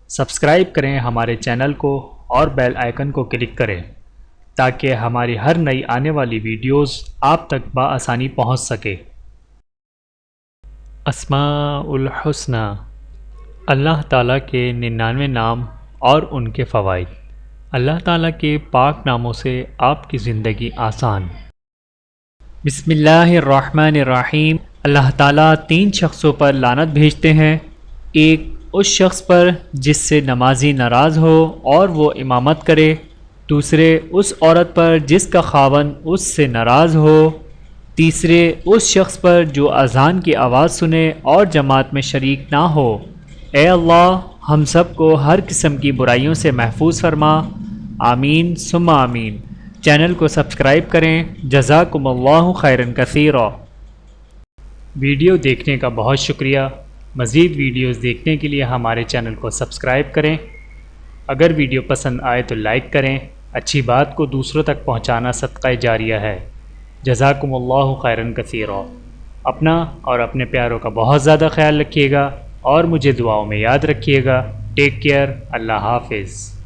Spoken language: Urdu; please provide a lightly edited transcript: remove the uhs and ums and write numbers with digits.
سبسکرائب کریں ہمارے چینل کو اور بیل آئیکن کو کلک کریں تاکہ ہماری ہر نئی آنے والی ویڈیوز آپ تک بآسانی پہنچ سکے۔ اسماء الحسنی، اللہ تعالیٰ کے 99 نام اور ان کے فوائد۔ اللہ تعالیٰ کے پاک ناموں سے آپ کی زندگی آسان۔ بسم اللہ الرحمن الرحیم۔ اللہ تعالیٰ 3 شخصوں پر لعنت بھیجتے ہیں۔ ایک اس شخص پر جس سے نمازی ناراض ہو اور وہ امامت کرے، دوسرے اس عورت پر جس کا خاوند اس سے ناراض ہو، تیسرے اس شخص پر جو اذان کی آواز سنے اور جماعت میں شریک نہ ہو۔ اے اللہ ہم سب کو ہر قسم کی برائیوں سے محفوظ فرما، آمین ثم آمین۔ چینل کو سبسکرائب کریں۔ جزاکم اللہ خیرا کثیرا۔ ویڈیو دیکھنے کا بہت شکریہ۔ مزید ویڈیوز دیکھنے کے لیے ہمارے چینل کو سبسکرائب کریں۔ اگر ویڈیو پسند آئے تو لائک کریں۔ اچھی بات کو دوسروں تک پہنچانا صدقہ جاریہ ہے۔ جزاکم اللہ خیرا کثیرا۔ اپنا اور اپنے پیاروں کا بہت زیادہ خیال رکھیے گا اور مجھے دعاؤں میں یاد رکھیے گا۔ Take care. اللہ حافظ۔